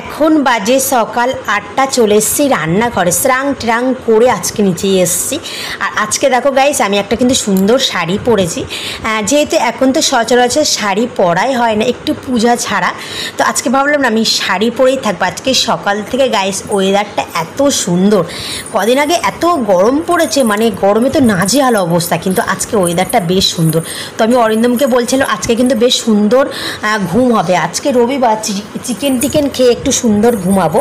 এখন বাজে সকাল ৮টা, চলে এসেছি রান্নাঘরে, স্নান ট্রাং করে আজকে নিচেই এসেছি। আর আজকে দেখো গাইস, আমি একটা কিন্তু সুন্দর শাড়ি পরেছি, যেহেতু এখন তো সচরাচর শাড়ি পরাই হয় না, একটু পূজা ছাড়া। তো আজকে ভাবলাম না আমি শাড়ি পরেই থাকবো। আজকে সকাল থেকে গাইস ওয়েদারটা এত সুন্দর, কদিন আগে এত গরম পড়েছে, মানে গরমে তো নাজেহাল অবস্থা, কিন্তু আজকে ওয়েদারটা বেশ সুন্দর। তো আমি অরিন্দমকে বলছিলাম আজকে কিন্তু বেশ সুন্দর ঘুম হবে, আজকে রবিবার, চিকেন টিকেন খেয়ে একটু সুন্দর ঘুমাবো।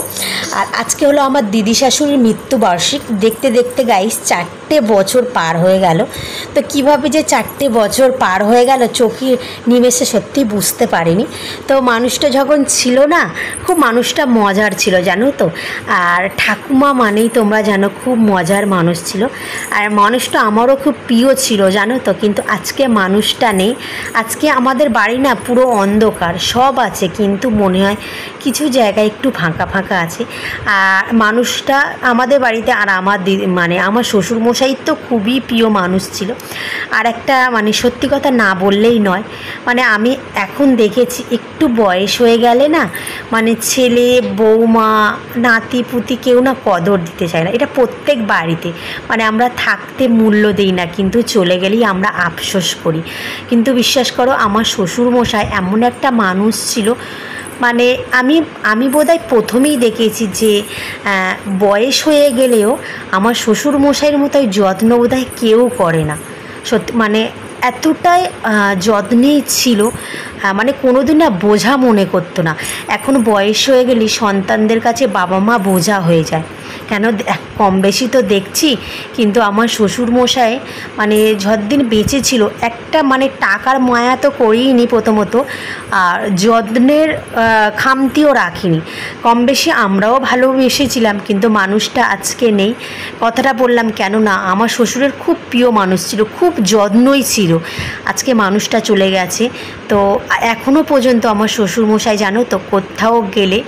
আর আজকে হলো আমার দিদি শাশুড়ির মৃত্যুবার্ষিক। দেখতে দেখতে গাইস 4টে বছর পার হয়ে গেল। তো কীভাবে যে 4টে বছর পার হয়ে গেল চোখে নিমেষে সত্যি বুঝতে পারিনি। তো মানুষটা যখন ছিল না, খুব মানুষটা মজার ছিল জানো তো। আর ঠাকুমা মানেই তোমরা জানো খুব মজার মানুষ ছিল, আর মানুষটা আমারও খুব প্রিয় ছিল জানো তো। কিন্তু আজকে মানুষটা নেই, আজকে আমাদের বাড়ি না পুরো অন্ধকার, সব আছে কিন্তু মনে হয় কিছু জায়গায় একটু ফাঁকা ফাঁকা আছে। আর মানুষটা আমাদের বাড়িতে, আর আমার দিদি মানে আমার শ্বশুরমশাই তো খুবই প্রিয় মানুষ ছিল। আর একটা মানে সত্যি কথা না বললেই নয়, মানে আমি এখন দেখেছি একটু বয়স হয়ে গেলে না, মানে ছেলে বৌমা নাতি পুতি কেউ না কদর দিতে চায় না। এটা প্রত্যেক বাড়িতে, মানে আমরা থাকতে মূল্য দিই না, কিন্তু চলে গেলেই আমরা আফসোস করি। কিন্তু বিশ্বাস করো আমার শ্বশুরমশাই এমন একটা মানুষ ছিল, মানে আমি বোধহয় প্রথমেই দেখেছি যে বয়স হয়ে গেলেও আমার শ্বশুরমশাইয়ের মতোই যত্ন বোধহয় কেউ করে না। সত্যি মানে এতটাই যত্নেই ছিল, মানে কোনোদিন না বোঝা মনে করতো না। এখন বয়স হয়ে গেলে সন্তানদের কাছে বাবা মা বোঝা হয়ে যায়। কেন কম বেশি তো দেখছি, কিন্তু আমার শ্বশুরমশাই মানে যতদিন বেঁচে ছিল একটা মানে টাকার মায়া তো করিনি প্রথমত, আর যত্নের খামতিও রাখিনি। কম বেশি আমরাও ভালোবেসেছিলাম, কিন্তু মানুষটা আজকে নেই। কথাটা বললাম কেন না, আমার শ্বশুরের খুব প্রিয় মানুষ ছিল, খুব যত্নই ছিল। আজকে মানুষটা চলে গেছে। তো এখনও পর্যন্ত আমার শ্বশুরমশাই জানো তো কোথাও গেলে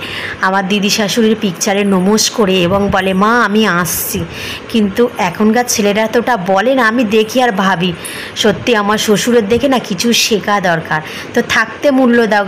আমার দিদি শাশুড়ির পিকচারে নমস্কার করে এবং বলে মা আমি আসছি। কিন্তু এখনকার ছেলেরা তো ওটা বলে না, আমি দেখি আর ভাবি সত্যি আমার শ্বশুরের দেখে না কিছু শেখা দরকার। তো থাকতে মূল্য দাও।